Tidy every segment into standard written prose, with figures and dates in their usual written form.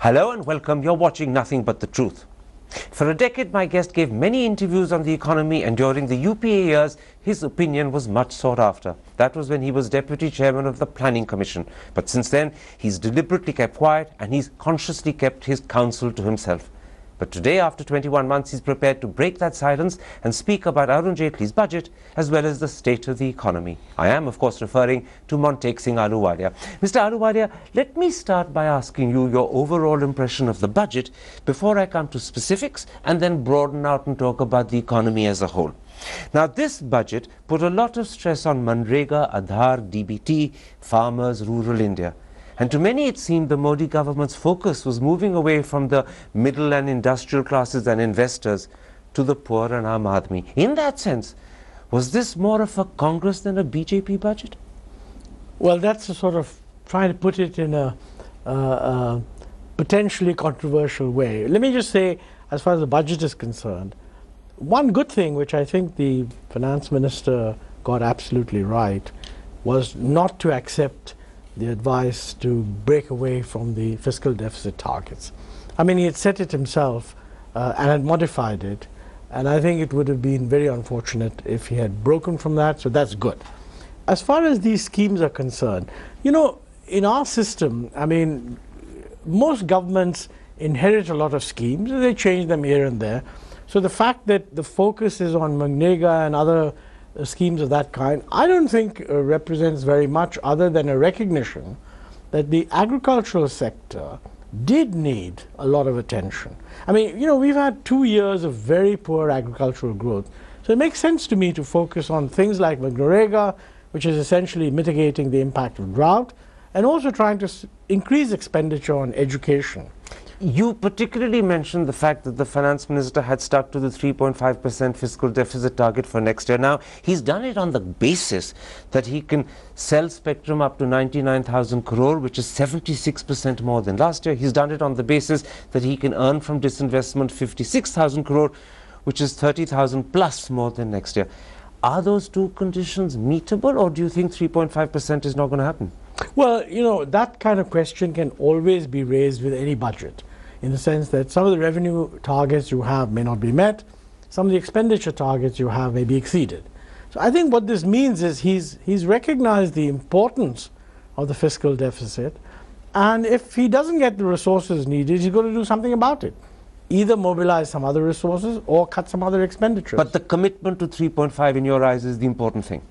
Hello and welcome. You're watching Nothing But the Truth. For a decade, my guest gave many interviews on the economy, and during the UPA years, his opinion was much sought after. That was when he was Deputy Chairman of the Planning Commission. But since then, he's deliberately kept quiet and he's consciously kept his counsel to himself. But today, after 21 months, he's prepared to break that silence and speak about Arun Jaitley's budget as well as the state of the economy. I am, of course, referring to Montek Singh Ahluwalia. Mr. Ahluwalia, let me start by asking you your overall impression of the budget before I come to specifics and then broaden out and talk about the economy as a whole. Now, this budget put a lot of stress on Manrega, Aadhaar, DBT, farmers, rural India. And to many it seemed the Modi government's focus was moving away from the middle and industrial classes and investors to the poor and Aam Aadmi. In that sense, was this more of a Congress than a BJP budget? Well, that's a sort of trying to put it in a potentially controversial way. Let me just say, as far as the budget is concerned, one good thing which I think the finance minister got absolutely right was not to accept the advice to break away from the fiscal deficit targets. I mean, he had set it himself and had modified it, and I think it would have been very unfortunate if he had broken from that, so that's good. As far as these schemes are concerned, you know, in our system, I mean, most governments inherit a lot of schemes, and they change them here and there. So the fact that the focus is on Manrega and other schemes of that kind, I don't think represents very much other than a recognition that the agricultural sector did need a lot of attention. I mean, you know, we've had 2 years of very poor agricultural growth. So it makes sense to me to focus on things like Manrega, which is essentially mitigating the impact of drought, and also trying to increase expenditure on education. You particularly mentioned the fact that the finance minister had stuck to the 3.5% fiscal deficit target for next year. Now, he's done it on the basis that he can sell spectrum up to 99,000 crore, which is 76% more than last year. He's done it on the basis that he can earn from disinvestment 56,000 crore, which is 30,000 plus more than next year. Are those two conditions meetable, or do you think 3.5% is not going to happen? Well, you know, that kind of question can always be raised with any budget, in the sense that some of the revenue targets you have may not be met, some of the expenditure targets you have may be exceeded. So I think what this means is he's recognized the importance of the fiscal deficit, and if he doesn't get the resources needed, he's going to do something about it. Either mobilize some other resources or cut some other expenditures. But the commitment to 3.5 in your eyes is the important thing.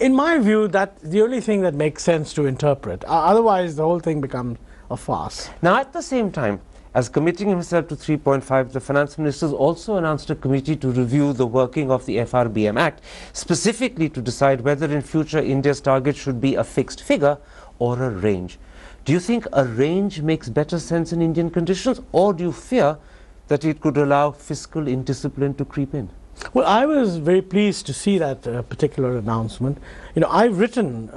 In my view, that's the only thing that makes sense to interpret. Otherwise, the whole thing becomes a farce. Now, at the same time, as committing himself to 3.5, the finance minister has also announced a committee to review the working of the FRBM Act, specifically to decide whether in future India's target should be a fixed figure or a range. Do you think a range makes better sense in Indian conditions, or do you fear that it could allow fiscal indiscipline to creep in? Well, I was very pleased to see that particular announcement. You know, I've written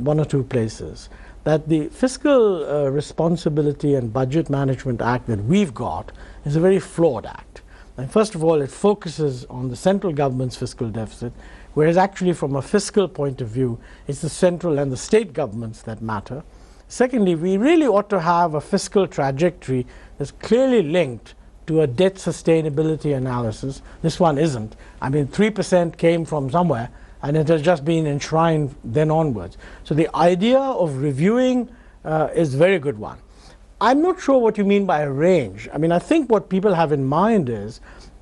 one or two places that the Fiscal Responsibility and Budget Management Act that we've got is a very flawed act. And first of all, it focuses on the central government's fiscal deficit, whereas actually from a fiscal point of view, it's the central and the state governments that matter. Secondly, we really ought to have a fiscal trajectory that's clearly linked to a debt sustainability analysis. This one isn't. I mean, 3% came from somewhere, and it has just been enshrined then onwards. So the idea of reviewing is a very good one. I'm not sure what you mean by a range. I mean, I think what people have in mind is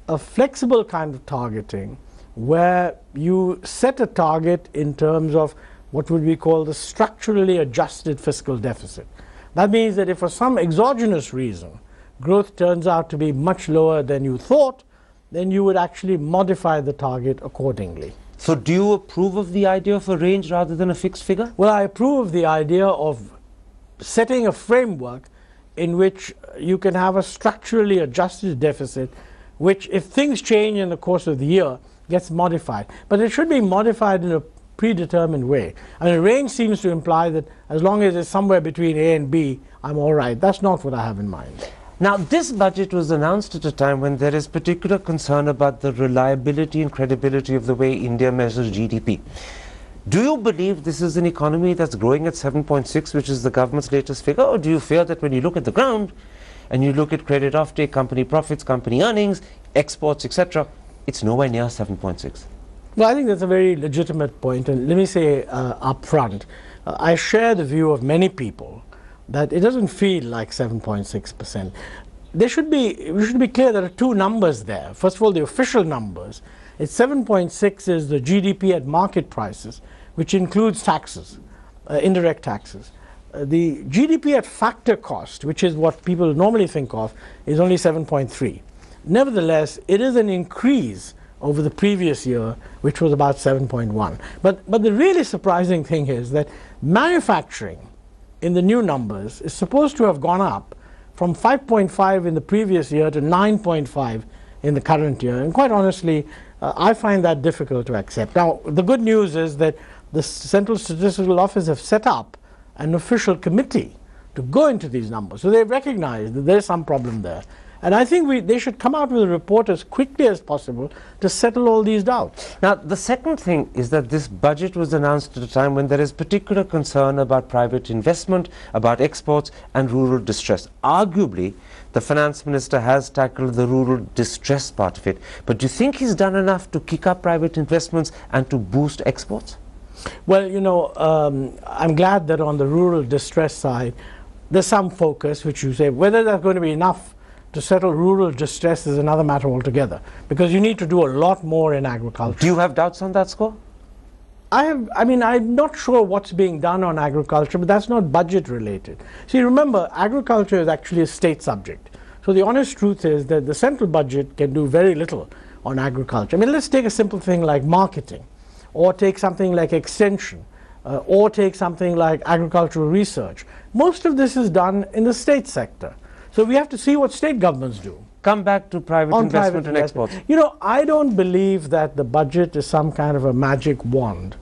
a flexible kind of targeting where you set a target in terms of what would be called the structurally adjusted fiscal deficit. That means that if for some exogenous reason growth turns out to be much lower than you thought, then you would actually modify the target accordingly. So do you approve of the idea of a range rather than a fixed figure? Well, I approve of the idea of setting a framework in which you can have a structurally adjusted deficit, which, if things change in the course of the year, gets modified. But it should be modified in a predetermined way. And a range seems to imply that as long as it's somewhere between A and B, I'm all right. That's not what I have in mind. Now, this budget was announced at a time when there is particular concern about the reliability and credibility of the way India measures GDP. Do you believe this is an economy that's growing at 7.6, which is the government's latest figure, or do you fear that when you look at the ground, and you look at credit offtake, company profits, company earnings, exports, etc., it's nowhere near 7.6. Well, I think that's a very legitimate point, and let me say up front, I share the view of many people that it doesn't feel like 7.6%. We should be clear there are two numbers there. First of all, the official numbers. It's 7.6 is the GDP at market prices, which includes taxes, indirect taxes. The GDP at factor cost, which is what people normally think of, is only 7.3. Nevertheless, it is an increase over the previous year, which was about 7.1. But the really surprising thing is that manufacturing in the new numbers is supposed to have gone up from 5.5 in the previous year to 9.5 in the current year. And quite honestly, I find that difficult to accept. Now, the good news is that the Central Statistical Office have set up an official committee to go into these numbers. So they've recognized that there's some problem there. And I think they should come out with a report as quickly as possible to settle all these doubts. Now, the second thing is that this budget was announced at a time when there is particular concern about private investment, about exports and rural distress. Arguably, the finance minister has tackled the rural distress part of it. But do you think he's done enough to kick up private investments and to boost exports? Well, you know, I'm glad that on the rural distress side, there's some focus, which you say, whether that's going to be enough to settle rural distress is another matter altogether, because you need to do a lot more in agriculture. Do you have doubts on that score? I'm not sure what's being done on agriculture, but that's not budget related. See, remember, agriculture is actually a state subject. So the honest truth is that the central budget can do very little on agriculture. I mean, let's take a simple thing like marketing, or take something like extension, or take something like agricultural research. Most of this is done in the state sector. So we have to see what state governments do. Come back to private investment and exports. You know, I don't believe that the budget is some kind of a magic wand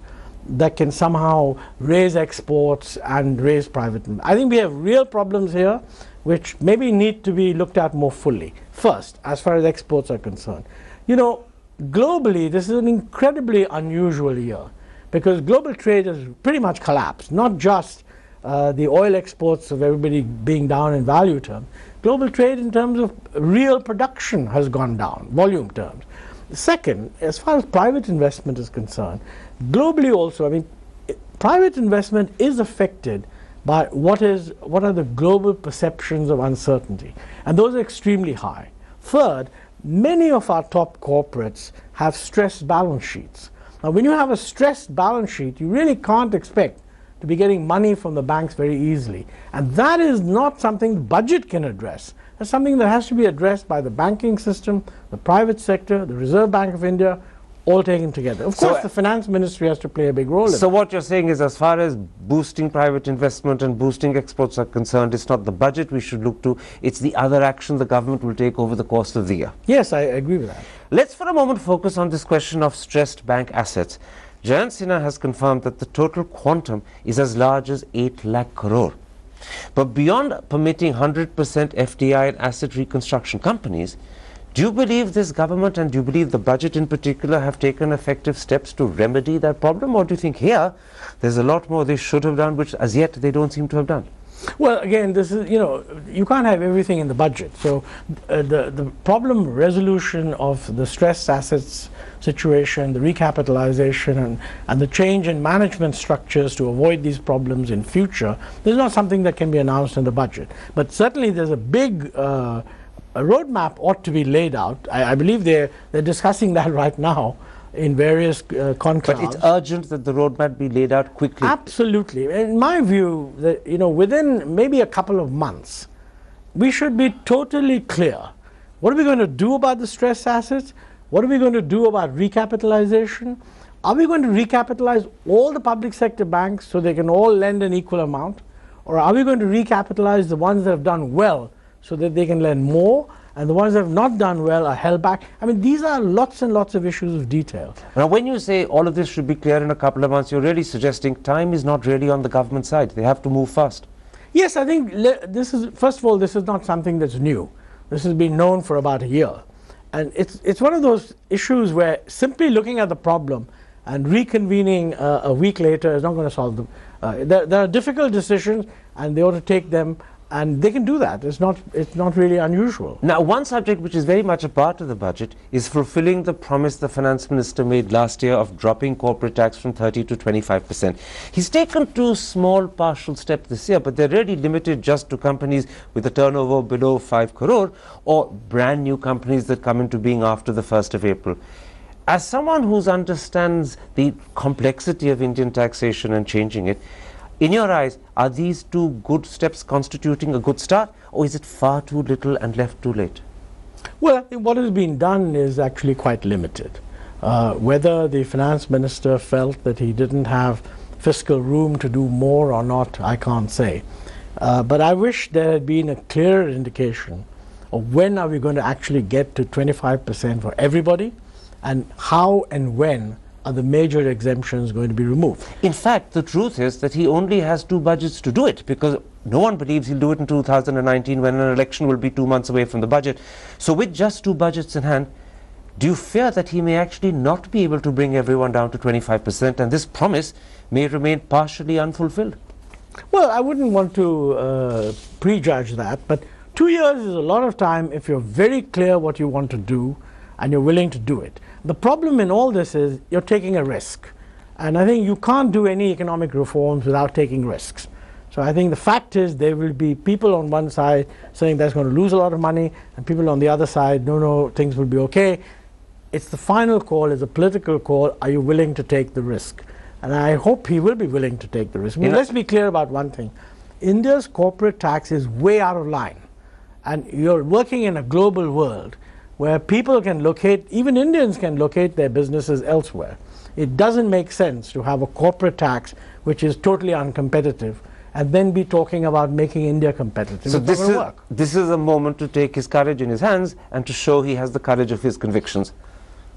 that can somehow raise exports and raise private investment. I think we have real problems here which maybe need to be looked at more fully. First, as far as exports are concerned. You know, globally, this is an incredibly unusual year because global trade has pretty much collapsed, not just the oil exports of everybody being down in value terms. Global trade in terms of real production has gone down, volume terms. Second, as far as private investment is concerned, globally also, I mean, private investment is affected by what are the global perceptions of uncertainty, and those are extremely high. Third, many of our top corporates have stressed balance sheets. Now, when you have a stressed balance sheet, you really can't expect to be getting money from the banks very easily. And that is not something the budget can address. That's something that has to be addressed by the banking system, the private sector, the Reserve Bank of India, all taken together. Of course, the finance ministry has to play a big role in it. So what you're saying is, as far as boosting private investment and boosting exports are concerned, it's not the budget we should look to, it's the other action the government will take over the course of the year. Yes, I agree with that. Let's for a moment focus on this question of stressed bank assets. Jayant Sinha has confirmed that the total quantum is as large as 8 lakh crore. But beyond permitting 100% FDI and asset reconstruction companies, do you believe this government and do you believe the budget in particular have taken effective steps to remedy that problem, or do you think here there's a lot more they should have done which as yet they don't seem to have done? Well, again, this is, you know, you can't have everything in the budget. So the problem resolution of the stressed assets situation, the recapitalization and the change in management structures to avoid these problems in future, this is not something that can be announced in the budget. But certainly there's a big a roadmap ought to be laid out. I believe they're discussing that right now in various conclaves. But it's urgent that the roadmap be laid out quickly. Absolutely. In my view, that, you know, within maybe a couple of months, we should be totally clear. What are we going to do about the stressed assets? What are we going to do about recapitalization? Are we going to recapitalize all the public sector banks so they can all lend an equal amount? Or are we going to recapitalize the ones that have done well so that they can lend more, and the ones that have not done well are held back? I mean, these are lots and lots of issues of detail. Now, when you say all of this should be clear in a couple of months, you're really suggesting time is not really on the government side. They have to move fast. Yes, I think this is, first of all, this is not something that's new. This has been known for about a year. And it's one of those issues where simply looking at the problem and reconvening a week later is not going to solve them. There are difficult decisions, and they ought to take them And they can do that. It's not really unusual. Now, one subject which is very much a part of the budget is fulfilling the promise the finance minister made last year of dropping corporate tax from 30 to 25%. He's taken two small partial steps this year, but they're really limited just to companies with a turnover below 5 crore or brand new companies that come into being after the 1st of April. As someone who understands the complexity of Indian taxation and changing it, in your eyes, are these two good steps constituting a good start, or is it far too little and left too late? Well, I think what has been done is actually quite limited. Whether the finance minister felt that he didn't have fiscal room to do more or not, I can't say. But I wish there had been a clearer indication of when are we going to actually get to 25% for everybody, and how and when are the major exemptions going to be removed. In fact, the truth is that he only has 2 budgets to do it, because no one believes he'll do it in 2019 when an election will be 2 months away from the budget. So with just 2 budgets in hand, do you fear that he may actually not be able to bring everyone down to 25%, and this promise may remain partially unfulfilled? Well, I wouldn't want to prejudge that, but 2 years is a lot of time if you're very clear what you want to do and you're willing to do it. The problem in all this is you're taking a risk. And I think you can't do any economic reforms without taking risks. So I think the fact is there will be people on one side saying that's going to lose a lot of money, and people on the other side, no, things will be okay. It's the final call, it's a political call. Are you willing to take the risk? And I hope he will be willing to take the risk. I mean, let's be clear about one thing. India's corporate tax is way out of line. And you're working in a global world where people can locate, even Indians can locate their businesses elsewhere. It doesn't make sense to have a corporate tax which is totally uncompetitive and then be talking about making India competitive. So this is a moment to take his courage in his hands and to show he has the courage of his convictions.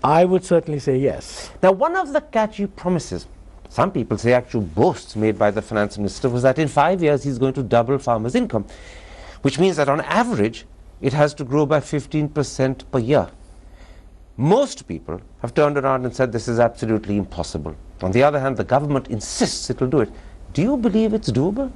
I would certainly say yes. Now, one of the catchy promises, some people say actual boasts made by the finance minister, was that in 5 years he's going to double farmers' income, which means that on average it has to grow by 15% per year. Most people have turned around and said this is absolutely impossible. On the other hand, the government insists it will do it. Do you believe it's doable?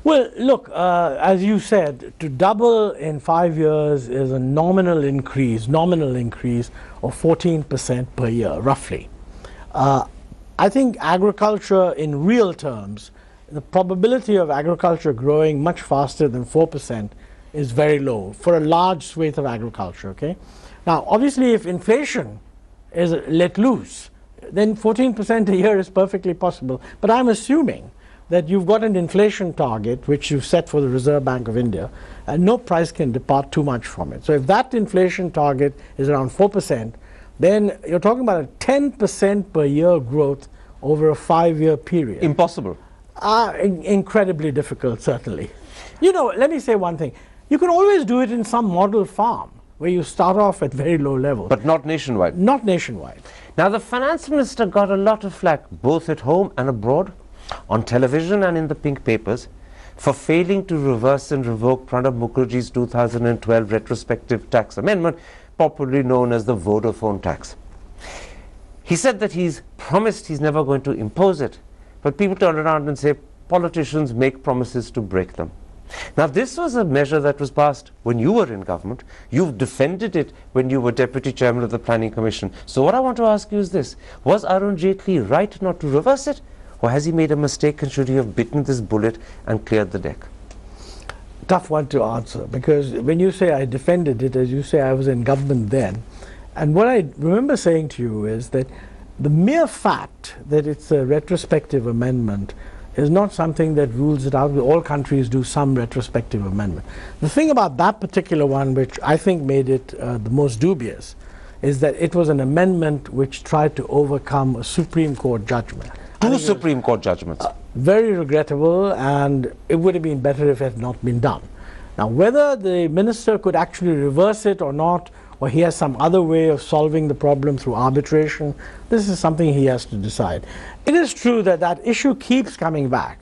Well, look, as you said, to double in 5 years is a nominal increase of 14% per year, roughly. I think agriculture in real terms, the probability of agriculture growing much faster than 4% is very low for a large swathe of agriculture, okay? Now, obviously, if inflation is let loose, then 14% a year is perfectly possible. But I'm assuming that you've got an inflation target, which you've set for the Reserve Bank of India, and no price can depart too much from it. So if that inflation target is around 4%, then you're talking about a 10% per year growth over a 5-year period. Impossible. Incredibly difficult, certainly. You know, let me say one thing. You can always do it in some model farm where you start off at very low level. But not nationwide. Not nationwide. Now, the finance minister got a lot of flack, both at home and abroad, on television and in the pink papers, for failing to reverse and revoke Pranab Mukherjee's 2012 retrospective tax amendment, popularly known as the Vodafone tax. He said that he's promised he's never going to impose it, but people turn around and say politicians make promises to break them. Now, this was a measure that was passed when you were in government. You've defended it when you were Deputy Chairman of the Planning Commission. So what I want to ask you is this: was Arun Jaitley right not to reverse it, or has he made a mistake and should he have bitten this bullet and cleared the deck? Tough one to answer, because when you say I defended it, as you say, I was in government then. And what I remember saying to you is that the mere fact that it's a retrospective amendment is not something that rules it out. All countries do some retrospective amendment. The thing about that particular one, which I think made it the most dubious, is that it was an amendment which tried to overcome a Supreme Court judgment. Two Supreme Court judgments. Very regrettable, and it would have been better if it had not been done. Now, whether the minister could actually reverse it or not, or he has some other way of solving the problem through arbitration, this is something he has to decide. It is true that that issue keeps coming back.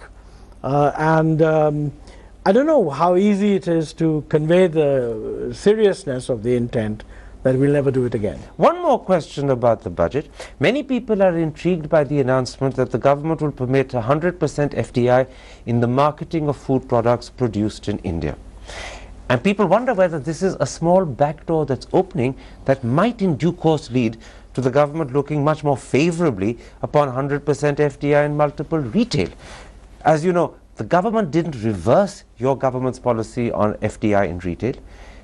I don't know how easy it is to convey the seriousness of the intent that we'll never do it again. One more question about the budget. Many people are intrigued by the announcement that the government will permit 100% FDI in the marketing of food products produced in India. And people wonder whether this is a small backdoor that's opening that might in due course lead to the government looking much more favorably upon 100% FDI in multiple retail. As you know, the government didn't reverse your government's policy on FDI in retail.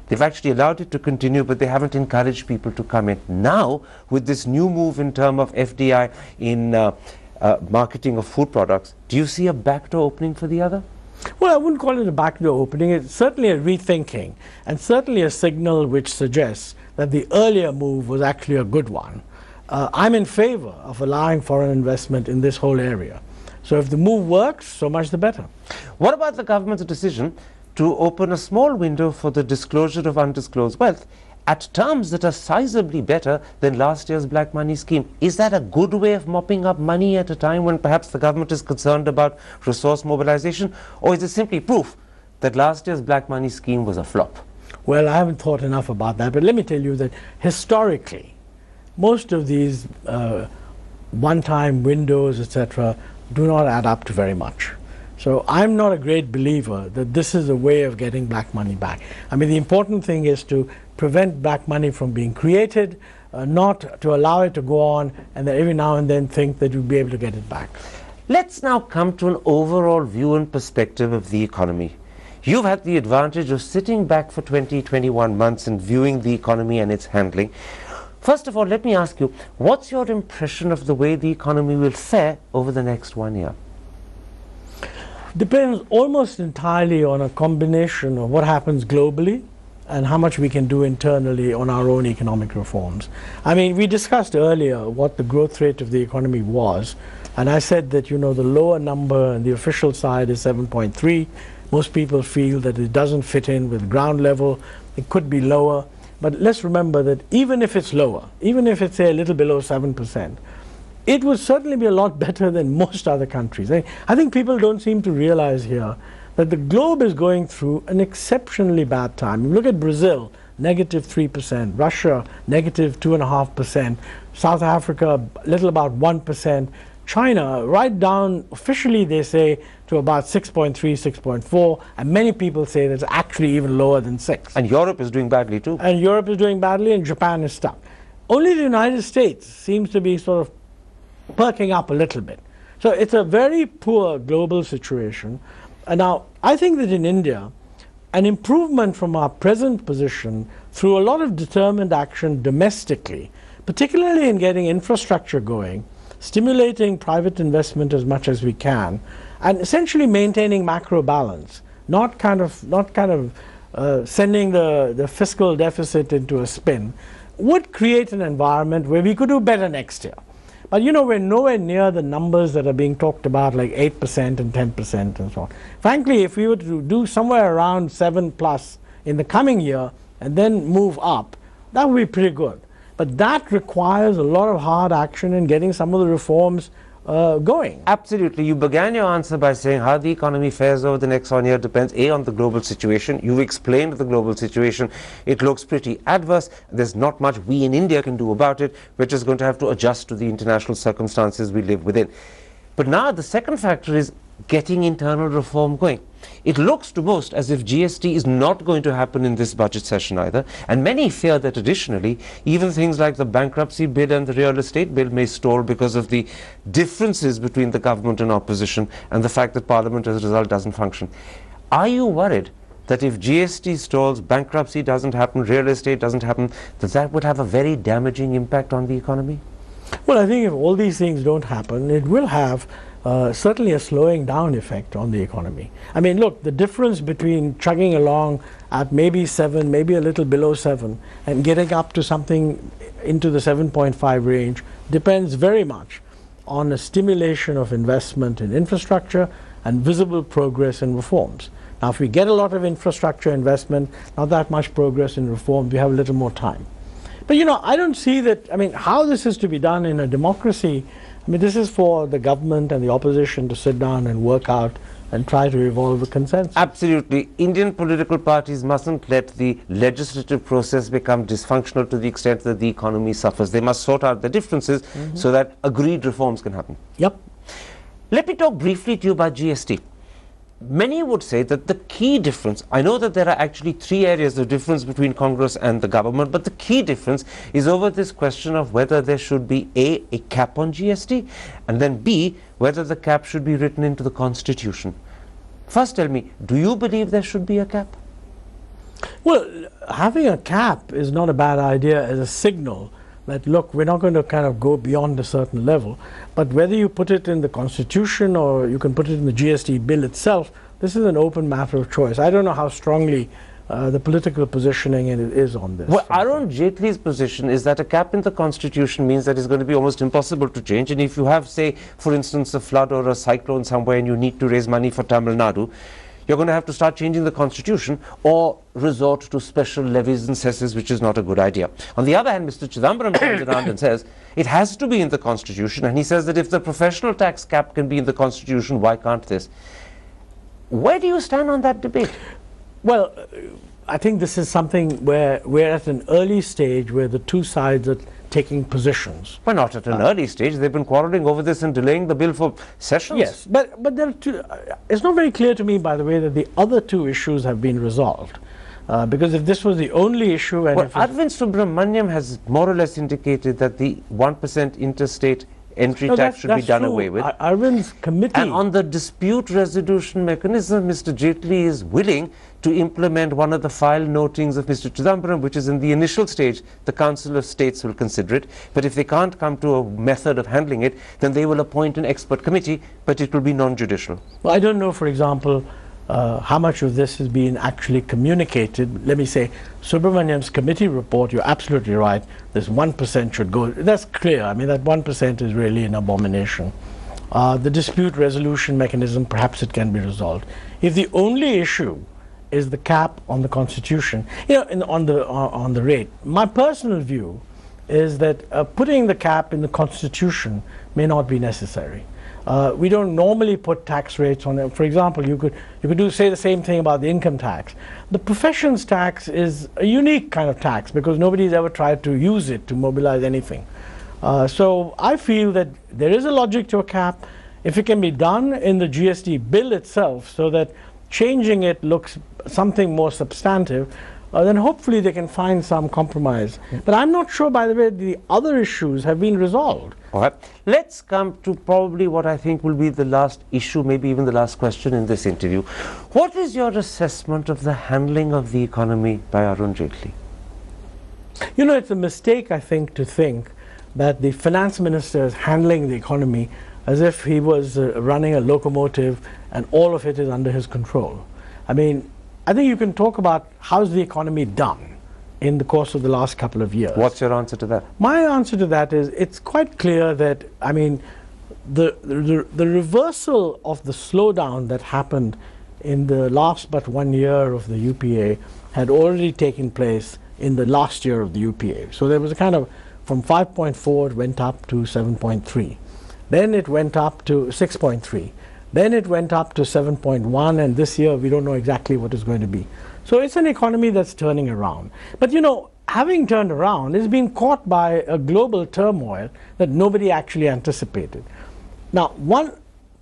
They've actually allowed it to continue, but they haven't encouraged people to come in. Now, with this new move in terms of FDI in marketing of food products, do you see a backdoor opening for the other? Well, I wouldn't call it a backdoor opening. It's certainly a rethinking, and certainly a signal which suggests that the earlier move was actually a good one. I'm in favor of allowing foreign investment in this whole area. So if the move works, so much the better. What about the government's decision to open a small window for the disclosure of undisclosed wealth at terms that are sizably better than last year's black money scheme? Is that a good way of mopping up money at a time when perhaps the government is concerned about resource mobilization? Or is it simply proof that last year's black money scheme was a flop? Well, I haven't thought enough about that, but let me tell you that historically, most of these one-time windows, etc., do not add up to very much. So I'm not a great believer that this is a way of getting black money back. I mean, the important thing is to prevent black money from being created, not to allow it to go on and then every now and then think that you'll be able to get it back. Let's now come to an overall view and perspective of the economy. You've had the advantage of sitting back for 21 months and viewing the economy and its handling. First of all, let me ask you, what's your impression of the way the economy will fare over the next 1 year? Depends almost entirely on a combination of what happens globally and how much we can do internally on our own economic reforms. I mean, we discussed earlier what the growth rate of the economy was, and I said that, you know, the lower number on the official side is 7.3. Most people feel that it doesn't fit in with ground level. It could be lower. But let's remember that even if it's lower, even if it's, say, a little below 7%, it would certainly be a lot better than most other countries. I think people don't seem to realize here that the globe is going through an exceptionally bad time. You look at Brazil, negative 3%, Russia, negative 2.5%, South Africa, little about 1%, China, right down, officially they say, to about 6.3, 6.4, and many people say that's actually even lower than 6. And Europe is doing badly too. And Europe is doing badly, and Japan is stuck. Only the United States seems to be sort of perking up a little bit. So it's a very poor global situation. And now, I think that in India, an improvement from our present position through a lot of determined action domestically, particularly in getting infrastructure going, stimulating private investment as much as we can, and essentially maintaining macro balance, not kind of sending the fiscal deficit into a spin, would create an environment where we could do better next year. But you know, we're nowhere near the numbers that are being talked about, like 8% and 10% and so on. Frankly, if we were to do somewhere around 7+ in the coming year and then move up, that would be pretty good. But that requires a lot of hard action in getting some of the reforms going. Absolutely. You began your answer by saying how the economy fares over the next 1 year depends, A, on the global situation. You've explained the global situation. It looks pretty adverse. There's not much we in India can do about it. We're just going to have to adjust to the international circumstances we live within. But now the second factor is getting internal reform going. It looks to most as if GST is not going to happen in this budget session either, and many fear that additionally even things like the bankruptcy bill and the real estate bill may stall because of the differences between the government and opposition and the fact that Parliament as a result doesn't function. Are you worried that if GST stalls, bankruptcy doesn't happen, real estate doesn't happen, that would have a very damaging impact on the economy? Well, I think if all these things don't happen, it will have certainly a slowing down effect on the economy. I mean, look, the difference between chugging along at maybe 7, maybe a little below 7, and getting up to something into the 7.5 range depends very much on a stimulation of investment in infrastructure and visible progress in reforms. Now, if we get a lot of infrastructure investment, not that much progress in reforms, we have a little more time. But you know, I don't see that, I mean, how this is to be done in a democracy. I mean, this is for the government and the opposition to sit down and work out and try to evolve a consensus. Absolutely. Indian political parties mustn't let the legislative process become dysfunctional to the extent that the economy suffers. They must sort out the differences so that agreed reforms can happen. Yep. Let me talk briefly to you about GST. Many would say that the key difference, I know that there are actually three areas of difference between Congress and the government, but the key difference is over this question of whether there should be a cap on GST, and then B, whether the cap should be written into the Constitution. First tell me, do you believe there should be a cap? Well, having a cap is not a bad idea as a signal that, look, we're not going to kind of go beyond a certain level. But whether you put it in the Constitution or you can put it in the GST bill itself, this is an open matter of choice. I don't know how strongly the political positioning is on this. Well, Arun Jaitley's position is that a cap in the Constitution means that it's going to be almost impossible to change. And if you have, say, for instance, a flood or a cyclone somewhere and you need to raise money for Tamil Nadu, you're going to have to start changing the Constitution or resort to special levies and cesses, which is not a good idea. On the other hand, Mr. Chidambaram turns around and says it has to be in the Constitution, and he says that if the professional tax cap can be in the Constitution, why can't this? Where do you stand on that debate? Well, I think this is something where we're at an early stage where the two sides are taking positions. Well, not at an early stage. They've been quarreling over this and delaying the bill for sessions. Yes, but there are two, it's not very clear to me, by the way, that the other two issues have been resolved. Because if this was the only issue... And well, Arvind Subramaniam has more or less indicated that the 1% interstate entry tax should be done away with. Arvind's committee... And on the dispute resolution mechanism, Mr. Jaitley is willing to implement one of the file notings of Mr. Chidambaram, which is in the initial stage. The Council of States will consider it. But if they can't come to a method of handling it, then they will appoint an expert committee, but it will be non-judicial. Well, I don't know, for example, how much of this has been actually communicated. Let me say, Subramaniam's committee report, you're absolutely right, this 1% should go. That's clear. I mean, that 1% is really an abomination. The dispute resolution mechanism, perhaps it can be resolved. If the only issue is the cap on the Constitution, on the rate, my personal view is that putting the cap in the Constitution may not be necessary. We don't normally put tax rates on it. For example, you could say the same thing about the income tax. The professions tax is a unique kind of tax because nobody's ever tried to use it to mobilize anything. So I feel that there is a logic to a cap. If it can be done in the GST bill itself so that changing it looks something more substantive, then hopefully they can find some compromise. But I'm not sure, by the way, the other issues have been resolved. All right. Let's come to probably what I think will be the last issue, maybe even the last question in this interview. What is your assessment of the handling of the economy by Arun Jaitley? You know, it's a mistake, I think, to think that the finance minister is handling the economy as if he was running a locomotive and all of it is under his control. I mean, I think you can talk about how's the economy done in the course of the last couple of years. What's your answer to that? My answer to that is it's quite clear that, I mean, the reversal of the slowdown that happened in the last but 1 year of the UPA had already taken place in the last year of the UPA. So there was a kind of, from 5.4 it went up to 7.3. Then it went up to 6.3. Then it went up to 7.1, and this year we don't know exactly what it's going to be. So it's an economy that's turning around. But you know, having turned around, it's been caught by a global turmoil that nobody actually anticipated. Now, one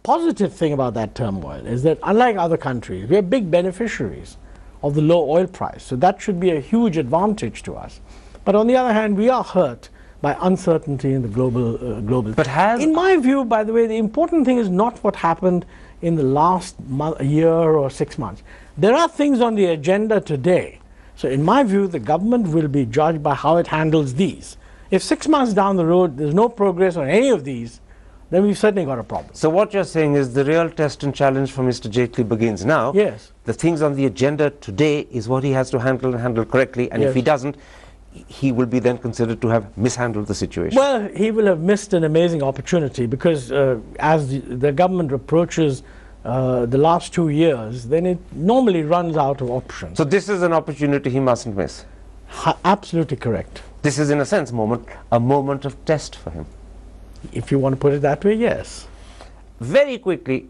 positive thing about that turmoil is that unlike other countries, we are big beneficiaries of the low oil price. So that should be a huge advantage to us. But on the other hand, we are hurt by uncertainty in the global. But in my view, by the way, the important thing is not what happened in the last year or 6 months. There are things on the agenda today. So in my view, the government will be judged by how it handles these. If 6 months down the road there's no progress on any of these, then we've certainly got a problem. So what you're saying is the real test and challenge for Mr. Jaitley begins now. Yes. The things on the agenda today is what he has to handle and handle correctly, and if he doesn't, he will be then considered to have mishandled the situation. Well, he will have missed an amazing opportunity because as the government approaches the last 2 years, then it normally runs out of options. So this is an opportunity he mustn't miss. Absolutely correct. This is in a sense a moment of test for him. If you want to put it that way, yes. Very quickly,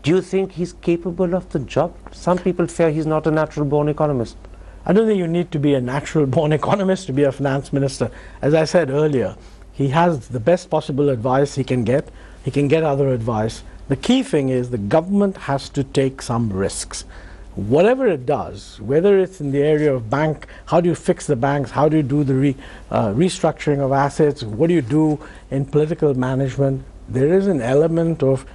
Do you think he's capable of the job? Some people fear he's not a natural-born economist. I don't think you need to be a natural-born economist to be a finance minister. As I said earlier, he has the best possible advice he can get. He can get other advice. The key thing is the government has to take some risks. Whatever it does, whether it's in the area of bank, how do you fix the banks, how do you do the restructuring of assets, what do you do in political management, there is an element of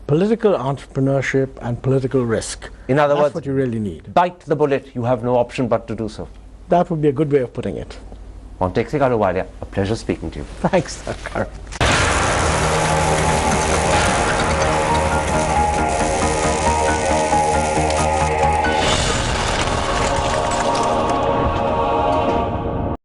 political entrepreneurship and political risk. In other That's words, what you really need. Bite the bullet. You have no option but to do so. That would be a good way of putting it. Montek, Ahluwalia, a pleasure speaking to you. Thanks, Sarkar.